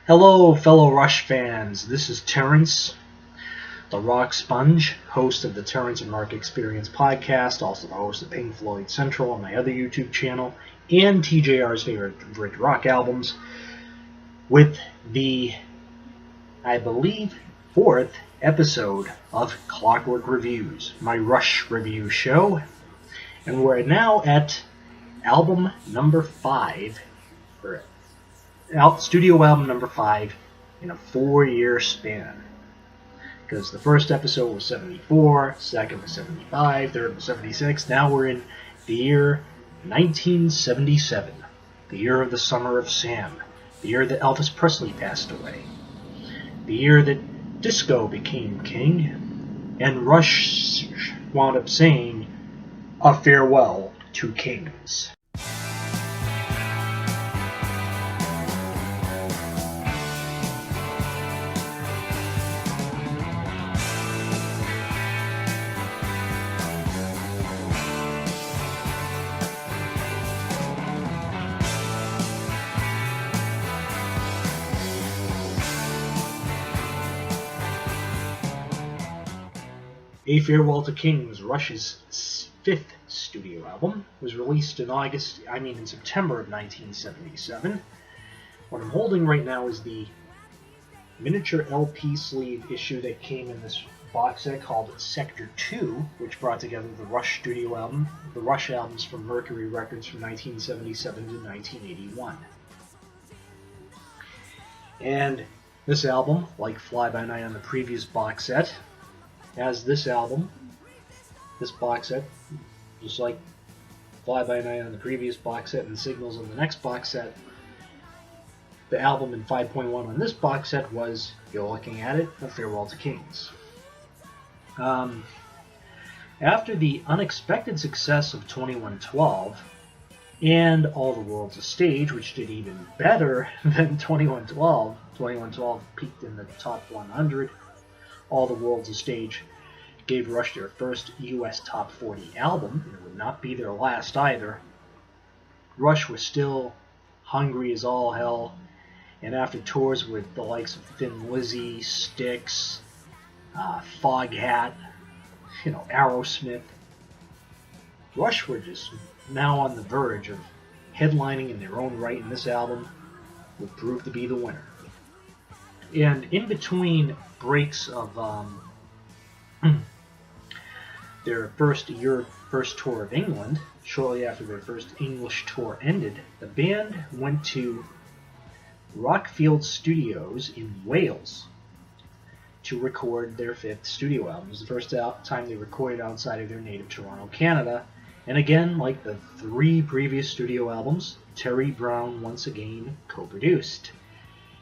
Hello, fellow Rush fans. This is Terrence, the Rock Sponge, host of the Terrence and Mark Experience podcast, also the host of Pink Floyd Central on my other YouTube channel, and TJR's favorite rock albums, with the, I believe, fourth episode of Clockwork Reviews, my Rush review show. And we're now at album number 5, or studio album number 5 in a 4-year span. Because the first episode was 74, second was 75, third was 76. Now we're in the year 1977, the year of the Summer of Sam, the year that Elvis Presley passed away, the year that disco became king, and Rush wound up saying a farewell to kings. A Farewell to Kings, Rush's 5th studio album, was released in September of 1977. What I'm holding right now is the miniature LP sleeve issue that came in this box set called Sector 2, which brought together the Rush studio album, the Rush albums from Mercury Records from 1977 to 1981. And this album, like Fly By Night on the previous box set, as this box set, just like Fly By Night on the previous box set and Signals on the next box set, the album in 5.1 on this box set was, you're looking at it, A Farewell to Kings. After the unexpected success of 2112 and All the World's a Stage, which did even better than 2112 peaked in the top 100. All the World's a Stage gave Rush their first US Top 40 album, and it would not be their last either. Rush was still hungry as all hell, and after tours with the likes of Thin Lizzy, Styx, Foghat, Aerosmith, Rush were just now on the verge of headlining in their own right, and this album would prove to be the winner. And in between breaks of their first tour of England, shortly after their first English tour ended, the band went to Rockfield Studios in Wales to record their 5th studio album. It was the first time they recorded outside of their native Toronto, Canada. And again, like the 3 previous studio albums, Terry Brown once again co-produced.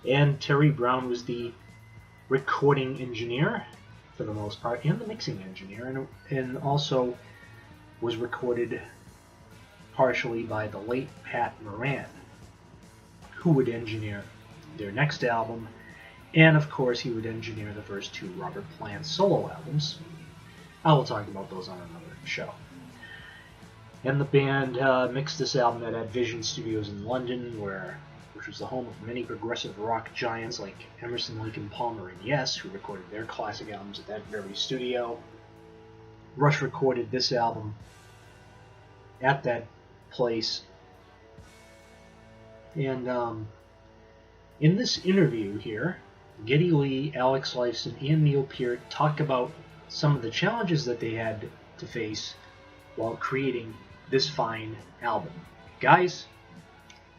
And Terry Brown was the recording engineer for the most part, and the mixing engineer, and also was recorded partially by the late Pat Moran, who would engineer their next album, and of course he would engineer the first 2 Robert Plant solo albums. I will talk about those on another show. And the band mixed this album at Vision Studios in London, which was the home of many progressive rock giants like Emerson, Lake and Palmer, and Yes, who recorded their classic albums at that very studio. Rush recorded this album at that place. And in this interview here, Geddy Lee, Alex Lifeson, and Neil Peart talk about some of the challenges that they had to face while creating this fine album. Guys,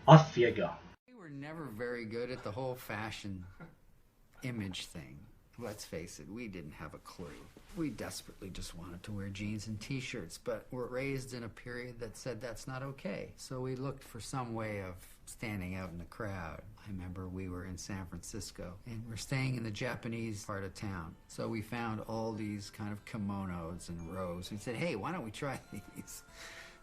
off you go. We were never very good at the whole fashion image thing. Let's face it, we didn't have a clue. We desperately just wanted to wear jeans and t-shirts, but were raised in a period that said that's not okay. So we looked for some way of standing out in the crowd. I remember we were in San Francisco, and we're staying in the Japanese part of town. So we found all these kind of kimonos and robes. We said, hey, why don't we try these?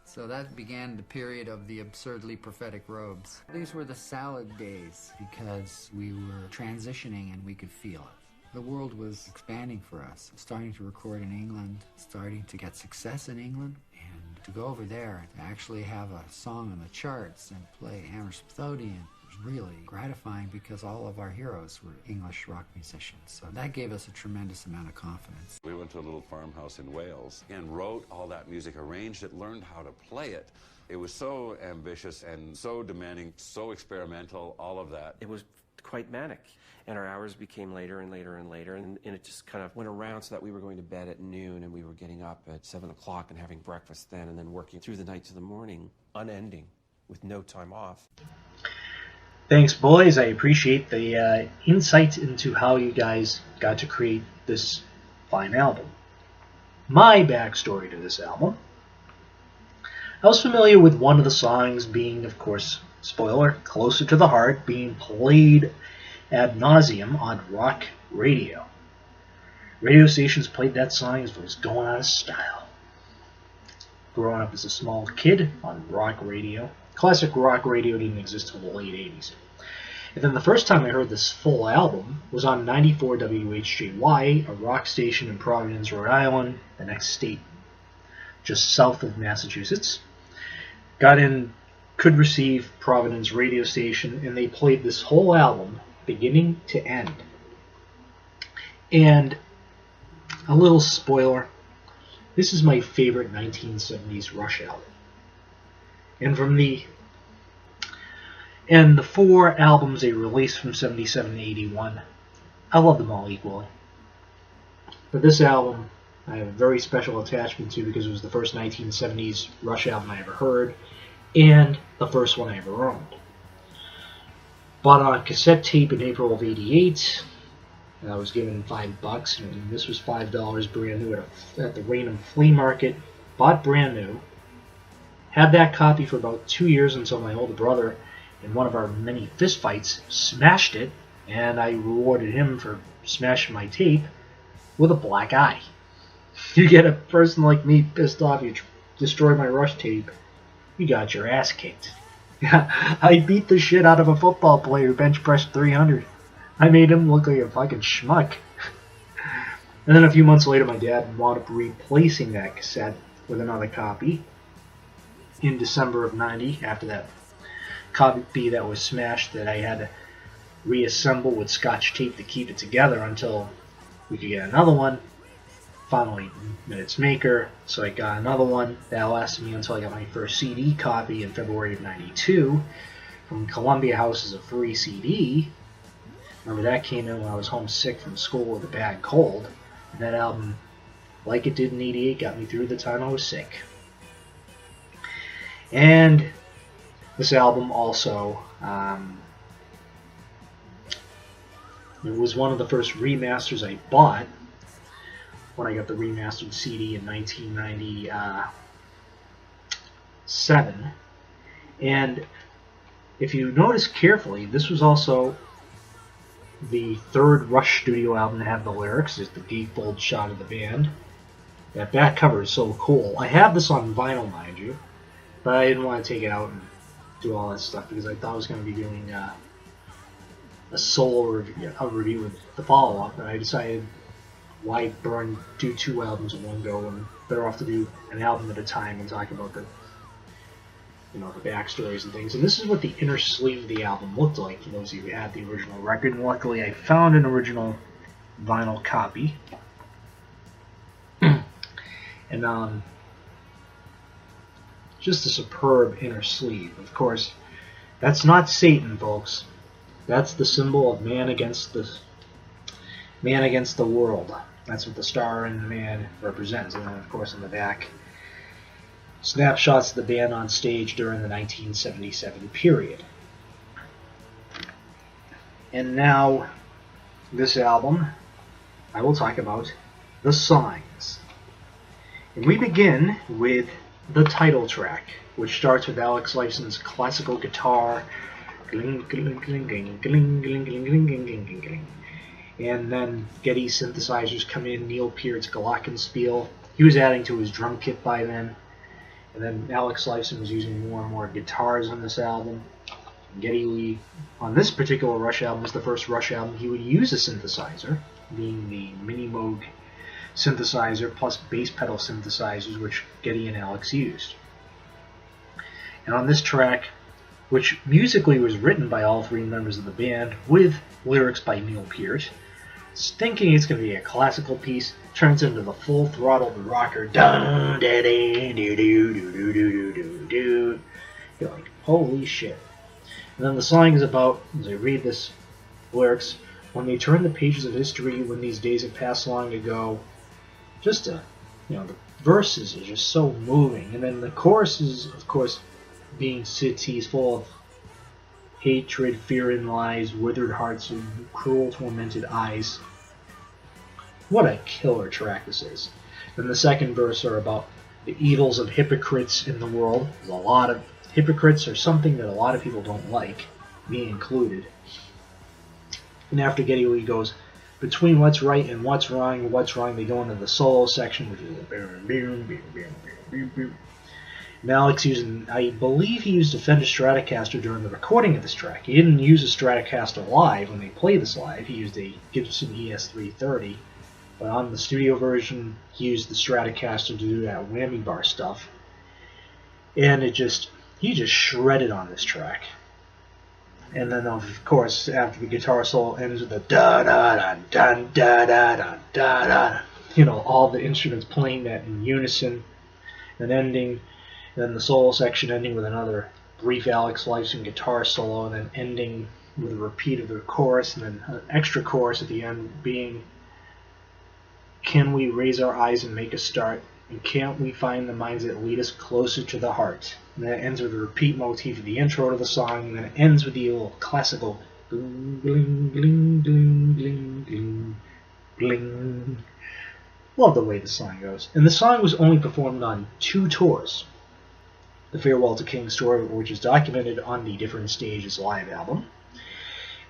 So that began the period of the absurdly prophetic robes. These were the salad days because we were transitioning and we could feel it. The world was expanding for us, starting to record in England, starting to get success in England, and to go over there and actually have a song on the charts and play Hammersmith Odeon. There's really gratifying because all of our heroes were English rock musicians. So that gave us a tremendous amount of confidence. We went to a little farmhouse in Wales and wrote all that music, arranged it, learned how to play it. It was so ambitious and so demanding, so experimental, all of that. It was quite manic. And our hours became later and later and later, and it just kind of went around so that we were going to bed at noon, and we were getting up at 7 o'clock and having breakfast then, and then working through the night to the morning, unending, with no time off. Thanks, boys. I appreciate the insight into how you guys got to create this fine album. My backstory to this album: I was familiar with one of the songs being, of course, spoiler, Closer to the Heart, being played ad nauseum on rock radio. Radio stations played that song as it was going out of style. Growing up as a small kid on rock radio, classic rock radio didn't exist until the late 80s. And then the first time I heard this full album was on 94 WHJY, a rock station in Providence, Rhode Island, the next state, just south of Massachusetts. Got in Could-Receive Providence radio station, and they played this whole album beginning to end. And a little spoiler, this is my favorite 1970s Rush album. And the four albums they released from 77 to 81, I love them all equally. But this album I have a very special attachment to because it was the first 1970s Rush album I ever heard, and the first one I ever owned. Bought on cassette tape in April of '88. I was given $5, and this was $5 brand new at the Raynham Flea Market. Bought brand new. Had that copy for about 2 years until my older brother, in one of our many fistfights, smashed it, and I rewarded him for smashing my tape with a black eye. You get a person like me pissed off, you destroy my Rush tape, you got your ass kicked. I beat the shit out of a football player who bench pressed 300. I made him look like a fucking schmuck. And then a few months later, my dad wound up replacing that cassette with another copy in December of '90, after that copy that was smashed that I had to reassemble with Scotch tape to keep it together until we could get another one. Finally met its maker, so I got another one. That lasted me until I got my first CD copy in February of '92 from Columbia House as a free CD. Remember, that came in when I was homesick from school with a bad cold. And that album, like it did in '88, got me through the time I was sick. And this album also, it was one of the first remasters I bought when I got the remastered CD in 1997. And if you notice carefully, this was also the third Rush studio album to have the lyrics. It's the gatefold shot of the band. That back cover is so cool. I have this on vinyl, mind you, but I didn't want to take it out and do all that stuff because I thought I was going to be doing a solo review with the follow-up, and I decided why do two albums in one go, and better off to do an album at a time and talk about the backstories and things. And this is what the inner sleeve of the album looked like for those of you who had the original record. And luckily, I found an original vinyl copy. And just a superb inner sleeve. Of course, that's not Satan, folks. That's the symbol of man against the world. That's what the star and the man represents. And then, of course, in the back, snapshots of the band on stage during the 1977 period. And now, this album, I will talk about the songs. And we begin with the title track, which starts with Alex Lifeson's classical guitar, and then Getty synthesizers come in, Neil Peart's glockenspiel. He was adding to his drum kit by then. And then Alex Lifeson was using more and more guitars on this album. Geddy Lee, on this particular Rush album, was the first Rush album he would use a synthesizer, being the Mini Moog synthesizer plus bass pedal synthesizers, which Geddy and Alex used. And on this track, which musically was written by all three members of the band with lyrics by Neil Peart. Thinking it's going to be a classical piece, turns into the full-throttled rocker. Dun, da, da, do, do, do, do, do, do, do. You're like, holy shit. And then the song is about, as I read this lyrics, when they turn the pages of history, when these days have passed long ago, just the verses are just so moving. And then the chorus is, of course, being cities full of hatred, fear, and lies, withered hearts, and cruel, tormented eyes. What a killer track this is. Then the second verse are about the evils of hypocrites in the world. There's a lot of hypocrites are something that a lot of people don't like, me included. And after Geddy Lee goes, between what's right and what's wrong, they go into the solo section, which is and Alex I believe he used a Fender Stratocaster during the recording of this track. He didn't use a Stratocaster live when they played this live. He used a Gibson ES330. But on the studio version, he used the Stratocaster to do that whammy bar stuff. And he just shredded on this track. And then, of course, after the guitar solo ends with the da-da-da-da-da-da-da-da-da, all the instruments playing that in unison, and ending. And then the solo section ending with another brief Alex Lifeson guitar solo, and then ending with a repeat of the chorus, and then an extra chorus at the end being, can we raise our eyes and make a start? And can't we find the minds that lead us closer to the heart? And then it ends with a repeat motif of the intro to the song, and then it ends with the little classical gling, gling, gling, gling, gling, gling, gling. Love the way the song goes. And the song was only performed on 2 tours. The Farewell to Kings tour, which is documented on the Different Stages live album,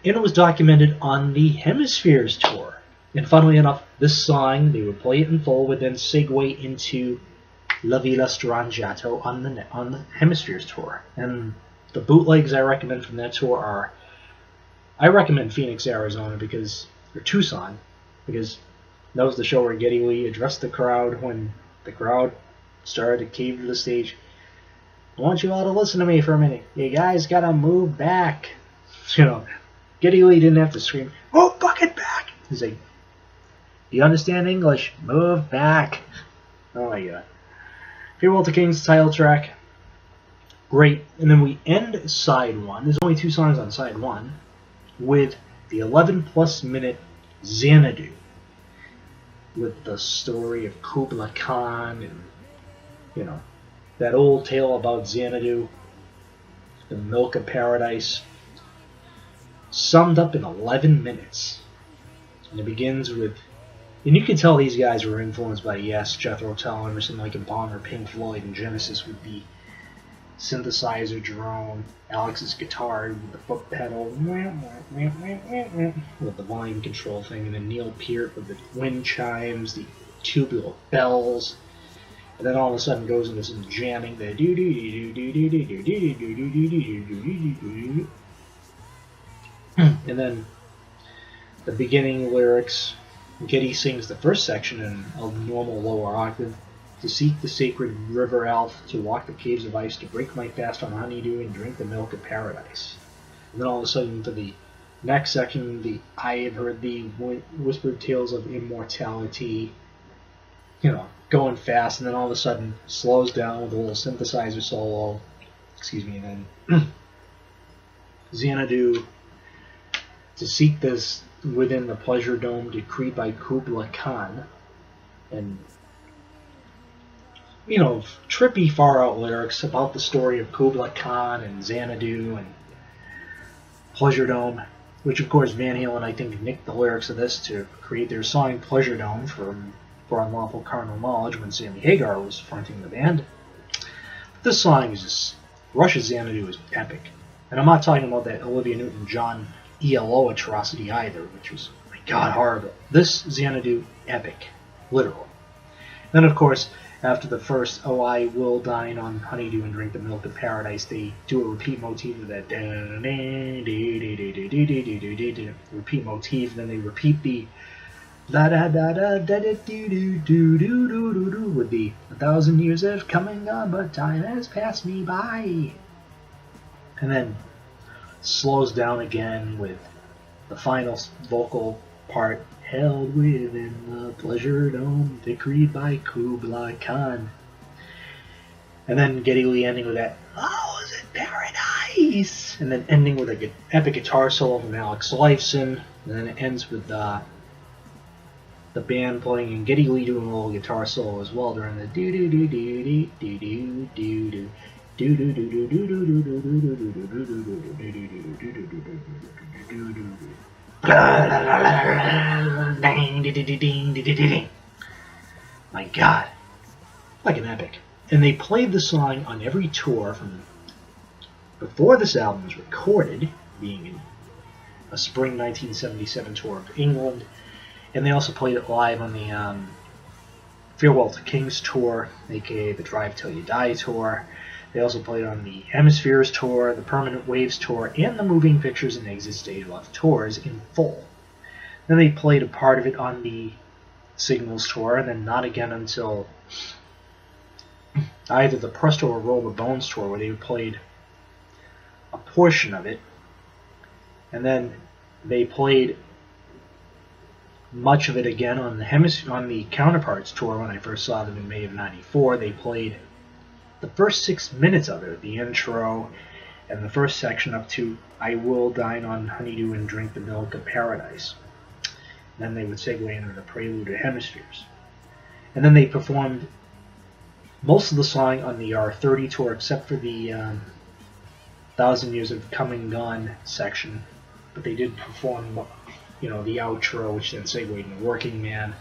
and it was documented on the Hemispheres tour. And funnily enough, this song, they would play it in full, would then segue into La Villa Strangiato on the Hemispheres tour. And the bootlegs I recommend from that tour are, I recommend Phoenix, Arizona, or Tucson, because that was the show where Geddy Lee addressed the crowd when the crowd started to cave to the stage. I want you all to listen to me for a minute. You guys gotta move back. Geddy Lee didn't have to scream, "Oh, bucket back!" He's like, "You understand English? Move back." Oh my god. Farewell to Kings title track. Great. And then we end side 1. There's only 2 songs on side 1 with the 11+ minute Xanadu, with the story of Kubla Khan and, that old tale about Xanadu, the milk of paradise, summed up in 11 minutes. And it begins with, and you can tell these guys were influenced by Yes, Jethro Tull, Emerson, Lake and Palmer, Pink Floyd, and Genesis with the synthesizer drone, Alex's guitar with the foot pedal, with the volume control thing, and then Neil Peart with the wind chimes, the tubular bells, and then all of a sudden goes into some jamming, the do do do do do do do do do do do do, and then the beginning lyrics. Geddy sings the first section in a normal lower octave. To seek the sacred river Alf, to walk the caves of ice, to break my fast on honeydew and drink the milk of paradise. And then all of a sudden, for the next section, I have heard the whispered tales of immortality, going fast, and then all of a sudden slows down with a little synthesizer solo. And then Xanadu, to seek this within the pleasure dome decreed by Kubla Khan, and trippy far out lyrics about the story of Kubla Khan and Xanadu and Pleasure Dome, which of course Van Halen, I think, nicked the lyrics of this to create their song Pleasure Dome for Unlawful Carnal Knowledge when Sammy Hagar was fronting the band. This song is just, Rush's Xanadu is epic. And I'm not talking about that Olivia Newton-John ELO atrocity either, which was, my god, horrible. This Xanadu, epic. Literal. Then, of course, after the first, "Oh, I will dine on honeydew and drink the milk of paradise," they do a repeat motif of that repeat motif, then they repeat the la da da da da da do do do do do do with the 1,000 years have come and gone, but time has passed me by. and then slows down again with the final vocal part, held within the pleasure dome, decreed by Kublai Khan. And then Geddy Lee ending with that, oh, is it paradise? And then ending with an epic guitar solo from Alex Lifeson. And then it ends with the band playing and Geddy Lee doing a little guitar solo as well during the do do do do do do do do do. My God, like an epic. And they played the song on every tour from before this album was recorded, being in a spring 1977 tour of England, and they also played it live on the Farewell to Kings tour, aka the Drive Till You Die tour. They also played on the Hemispheres tour, the Permanent Waves tour, and the Moving Pictures and Exit Stage Left tours in full. Then they played a part of it on the Signals tour, and then not again until either the Presto or Roll the Bones tour, where they played a portion of it. And then they played much of it again on the Counterparts tour when I first saw them in May of '94. They played the first 6 minutes of it, the intro and the first section up to I Will Dine on Honeydew and Drink the Milk of Paradise. And then they would segue into the prelude to Hemispheres. And then they performed most of the song on the R30 tour, except for the 1,000 Years of Come and Gone section. But they did perform, the outro, which then segued into Working Man.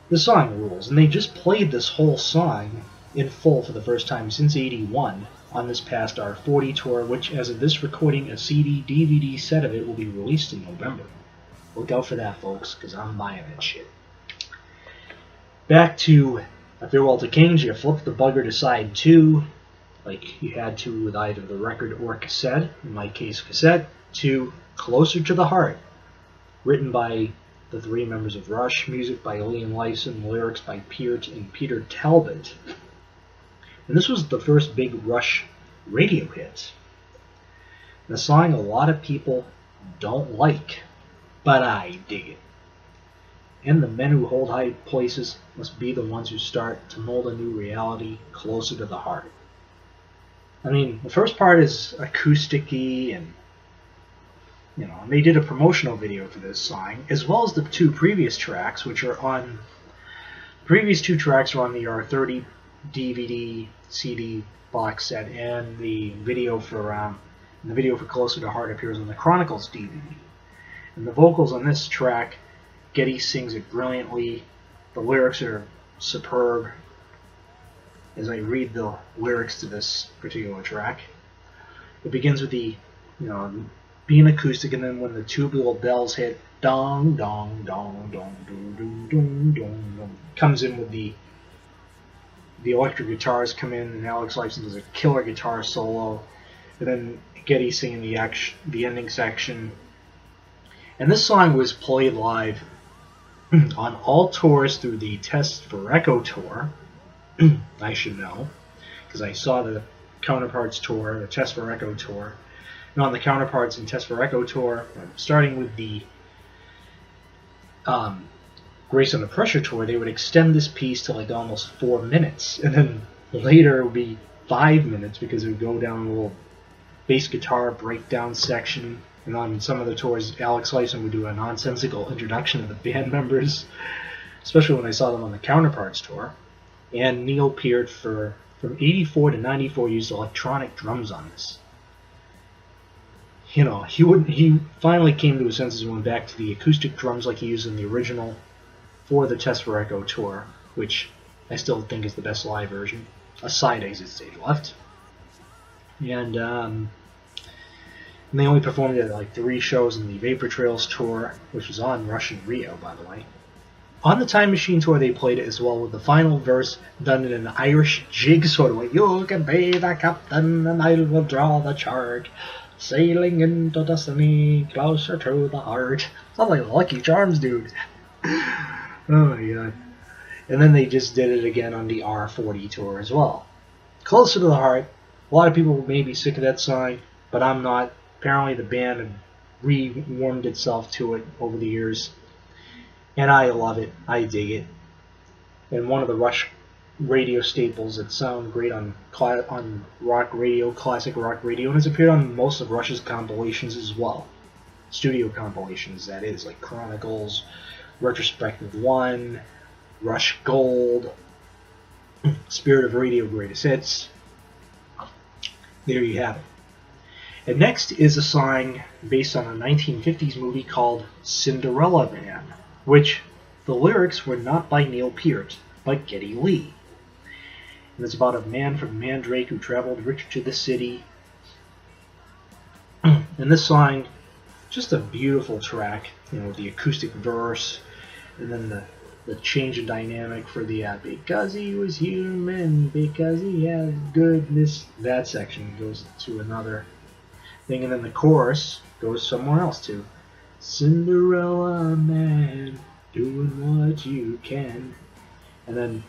The song rules, and they just played this whole song in full for the first time since '81 on this past R40 tour, which, as of this recording, a CD, DVD set of it will be released in November. Look out for that, folks, because I'm buying that shit. Back to A Farewell to Kings, you flip the bugger to side 2, like you had to with either the record or cassette, in my case cassette, to Closer to the Heart, written by the 3 members of Rush, music by Liam Lifeson, lyrics by Peart and Peter Talbot. And this was the first big Rush radio hit. And a song a lot of people don't like, but I dig it. And the men who hold high places must be the ones who start to mold a new reality closer to the heart. I mean, the first part is acoustic-y, and they did a promotional video for this song, as well as the 2 previous tracks, which are on. The previous 2 tracks are on the R30 DVD CD box set, and the video for Closer to Heart appears on the Chronicles DVD. And the vocals on this track, Geddy sings it brilliantly. The lyrics are superb. As I read the lyrics to this particular track, it begins with the, being acoustic, and then when the tubular bells hit, dong, dong, dong, dong, dong, dong, dong, dong, dong, comes in with the electric guitars come in, and Alex Lifeson does a killer guitar solo, and then Geddy singing the ending section. And this song was played live on all tours through the Test for Echo tour. I should know, because I saw the Counterparts tour, the Test for Echo tour. And on the Counterparts and Test for Echo tour, starting with the Grace Under Pressure tour, they would extend this piece to like almost 4 minutes, and then later it would be 5 minutes because it would go down a little bass guitar breakdown section. And on some of the tours, Alex Lifeson would do a nonsensical introduction of the band members, especially when I saw them on the Counterparts tour. And Neil Peart, from '84 to '94, used electronic drums on this. He finally came to his senses and went back to the acoustic drums like he used in the original for the Test for Echo tour, which I still think is the best live version, aside Exit Stage Left. And they only performed it at like 3 shows in the Vapor Trails tour, which was on Rush in Rio, by the way. On the Time Machine tour, they played it as well, with the final verse done in an Irish jig sort of way. You can be the captain and I will draw the chart, sailing into destiny, closer to the heart. Sounds like Lucky Charms, dude. Oh my god. And then they just did it again on the R40 tour as well. Closer to the Heart A lot of people may be sick of that song, but I'm not. Apparently the band had rewarmed itself to it over the years, and I love it. I dig it. And one of the Rush radio staples that sound great on rock radio, classic rock radio, and has appeared on most of Rush's compilations as well. Studio compilations, that is, like Chronicles, Retrospective 1, Rush Gold, Spirit of Radio Greatest Hits. There you have it. And next is a song based on a 1950s movie called Cinderella Man, which the lyrics were not by Neil Peart, but Geddy Lee. And it's about a man from Mandrake who traveled rich to the city. And this song, just a beautiful track, the acoustic verse, and then the change in dynamic for the because he was human, because he had goodness. That section goes to another thing, and then the chorus goes somewhere else too. Cinderella man, doing what you can. And then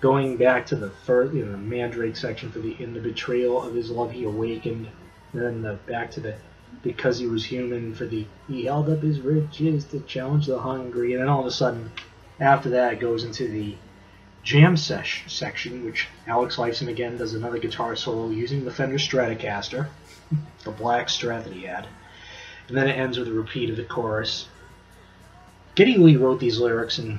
going back to the first, the Mandrake section for in the betrayal of his love he awakened. And then back to the because he was human for the he held up his riches to challenge the hungry. And then all of a sudden, after that, it goes into the jam section, which Alex Lifeson again does another guitar solo using the Fender Stratocaster, the black Strat that he had. And then it ends with a repeat of the chorus. Geddy Lee wrote these lyrics, and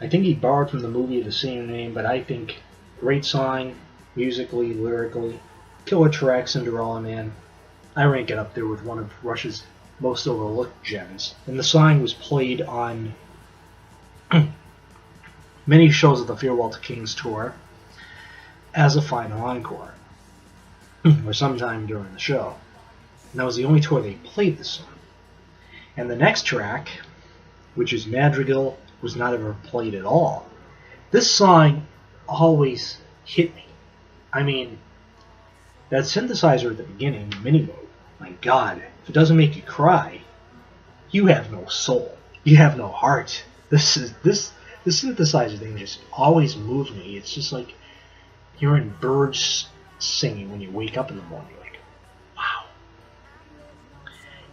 I think he borrowed from the movie of the same name, but I think great song, musically, lyrically, killer track, Cinderella Man. I rank it up there with one of Rush's most overlooked gems. And the song was played on many shows of the Farewell to Kings tour as a final encore, or sometime during the show. And that was the only tour they played this song. And the next track, which is Madrigal, was not ever played at all. This song always hit me. I mean, that synthesizer at the beginning, mini mode, my God, if it doesn't make you cry, you have no soul. You have no heart. The synthesizer thing just always moves me. It's just like hearing birds singing when you wake up in the morning. Like, wow.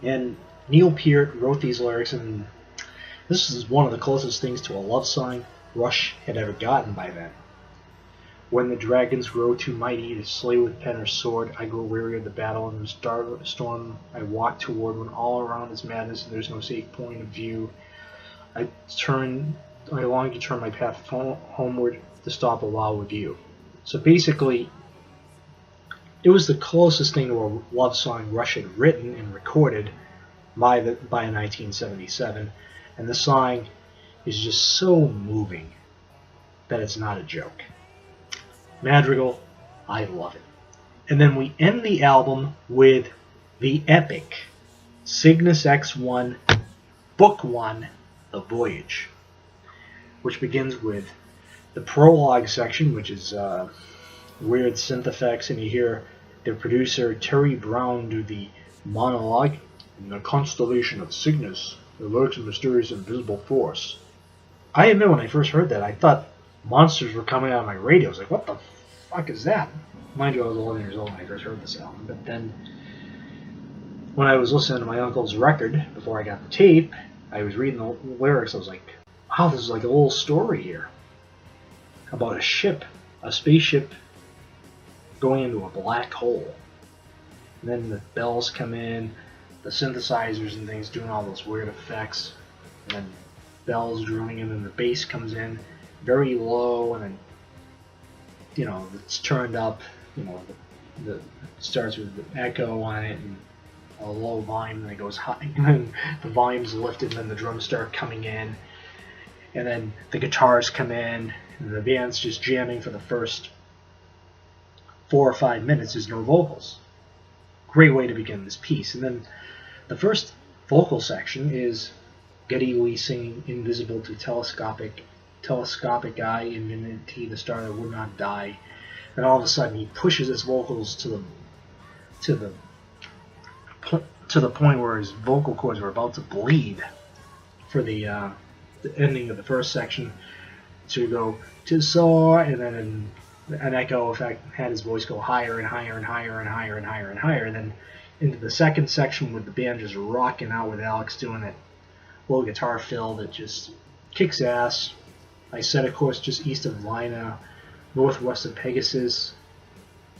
And Neil Peart wrote these lyrics, and this is one of the closest things to a love song Rush had ever gotten by then. When the dragons grow too mighty to slay with pen or sword, I grow weary of the battle and the storm I walk toward. When all around is madness and there's no safe point of view, I long to turn my path homeward to stop a while with you. So basically, it was the closest thing to a love song Rush had written and recorded by 1977, and the song is just so moving that it's not a joke. Madrigal, I love it. And then we end the album with the epic Cygnus X1, Book 1, The Voyage, which begins with the prologue section, which is weird synth effects, and you hear the producer Terry Brown do the monologue. In the constellation of Cygnus, there lurks a mysterious invisible force. I admit, when I first heard that, I thought monsters were coming out of my radio. I was like, what the fuck is that? Mind you, I was 11 years old when I first heard this album. But then, when I was listening to my uncle's record, before I got the tape, I was reading the lyrics. I was like, wow, this is like a little story here about a ship, a spaceship going into a black hole. And then the bells come in, the synthesizers and things doing all those weird effects, and then bells droning in, and the bass comes in very low, and then it's turned up. It starts with the echo on it and a low volume, and then it goes high, and then the volume's lifted, and then the drums start coming in, and then the guitars come in, and the band's just jamming for the first 4 or 5 minutes. There's no vocals. Great way to begin this piece. And then the first vocal section is Geddy Lee singing "Invisible to telescopic eye, infinity, the star that would not die." And all of a sudden, he pushes his vocals to the point where his vocal cords were about to bleed for the ending of the first section, to go to soar, and then an echo effect had his voice go higher and higher and higher and higher and higher and higher. And then into the second section with the band just rocking out with Alex doing that little guitar fill that just kicks ass. I set a course just east of Lina, northwest of Pegasus,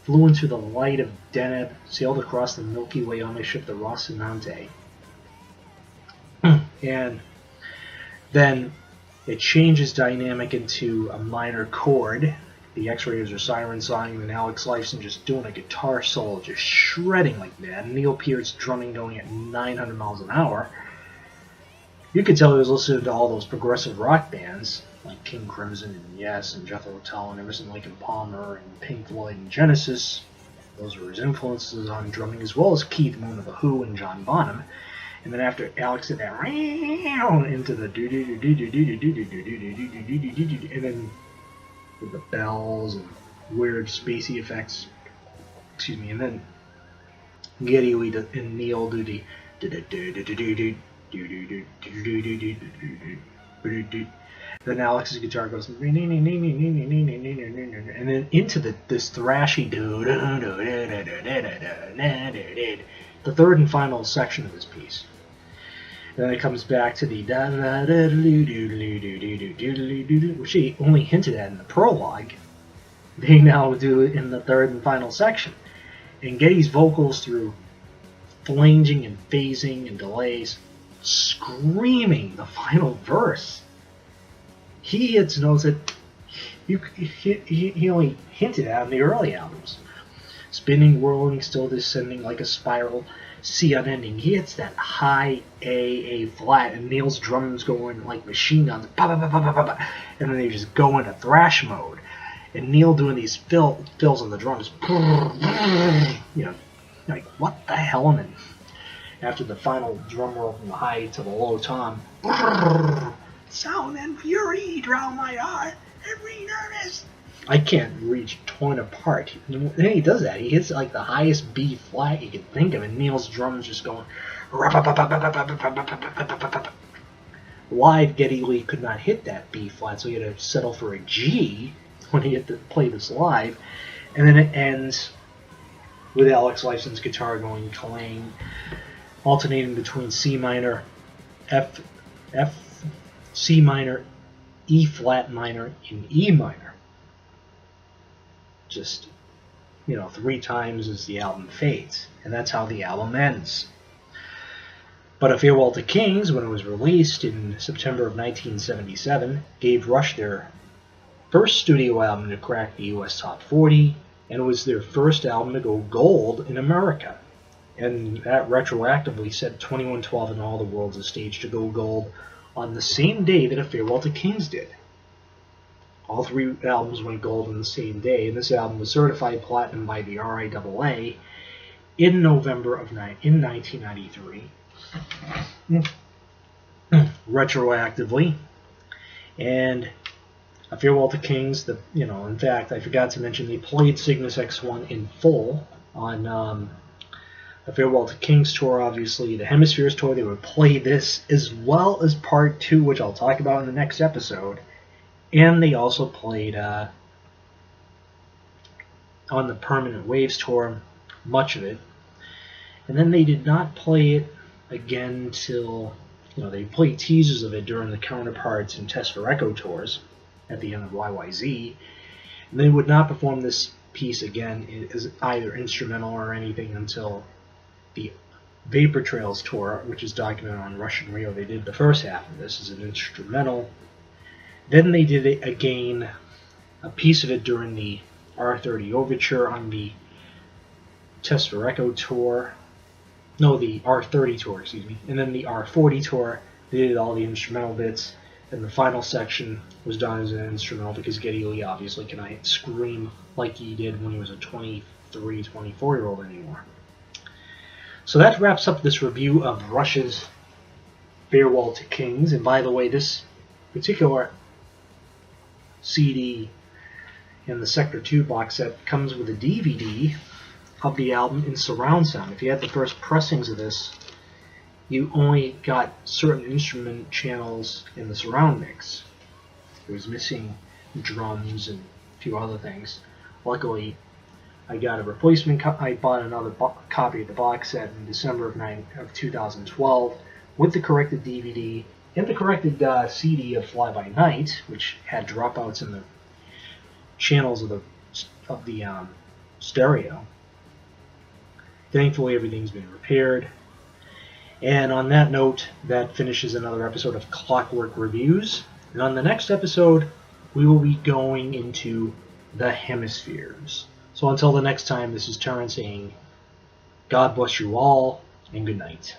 flew into the light of Deneb, sailed across the Milky Way on my ship, the Rocinante. And then it changes dynamic into a minor chord. The X-Rays are siren song, and Alex Lifeson just doing a guitar solo, just shredding like that. And Neil Peart's drumming going at 900 miles an hour. You could tell he was listening to all those progressive rock bands, like King Crimson and Yes and Jethro Tull and Emerson, Lake and Palmer and Pink Floyd and Genesis. Those were his influences on drumming, as well as Keith Moon of The Who and John Bonham. And then after Alex did that into the and then with the bells and weird spacey effects, excuse me, and then Geddy Lee and Neil do the then Alex's guitar goes and then into this thrashy the third and final section of this piece. Then it comes back to the which he only hinted at in the prologue. They now do it in the third and final section. And Geddy's vocals through flanging and phasing and delays, screaming the final verse. He hits notes that he only hinted at in the early albums. Spinning, whirling, still descending like a spiral, C unending. He hits that high A flat, and Neil's drums going like machine guns, and then they just go into thrash mode. And Neil doing these fills on the drums, you know, like what the hell? And then after the final drum roll from the high to the low tom, sound and fury drown my heart, every nervous. I can't reach torn apart. And then he does that. He hits like the highest B flat you could think of, and Neil's drums just going. Live, Geddy Lee could not hit that B flat, so he had to settle for a G when he had to play this live. And then it ends with Alex Lifeson's guitar going clang, alternating between C minor, F, C minor, E flat minor, and E minor. Just, 3 times as the album fades. And that's how the album ends. But A Farewell to Kings, when it was released in September of 1977, gave Rush their first studio album to crack the US Top 40, and it was their first album to go gold in America. And that retroactively set 2112 and All the World's a Stage to go gold on the same day that A Farewell to Kings did. All 3 albums went gold on the same day, and this album was certified platinum by the RIAA in November of 1993, retroactively. And A Farewell to Kings, in fact, I forgot to mention they played Cygnus X1 in full on A Farewell to Kings tour, obviously the Hemispheres tour. They would play this as well as Part 2, which I'll talk about in the next episode. And they also played on the Permanent Waves tour, much of it. And then they did not play it again till, they played teasers of it during the Counterparts and Test for Echo tours at the end of YYZ. And they would not perform this piece again as either instrumental or anything until the Vapor Trails tour, which is documented on Russian Rio. They did the first half of this as an instrumental. Then they did it again, a piece of it during the R30 Overture on the Test for Echo tour. No, the R30 tour, excuse me. And then the R40 tour, they did all the instrumental bits. And the final section was done as an instrumental because Geddy Lee obviously cannot scream like he did when he was a 23, 24-year-old anymore. So that wraps up this review of Rush's Farewell to Kings. And by the way, this particular CD in the Sector 2 box set comes with a DVD of the album in surround sound. If you had the first pressings of this, you only got certain instrument channels in the surround mix. It was missing drums and a few other things. Luckily, I got a replacement. I bought another copy of the box set in December of 2012 with the corrected DVD and the corrected CD of Fly By Night, which had dropouts in the channels of the stereo. Thankfully, everything's been repaired. And on that note, that finishes another episode of Clockwork Reviews. And on the next episode, we will be going into the hemispheres. So until the next time, this is Terrence saying, God bless you all, and good night.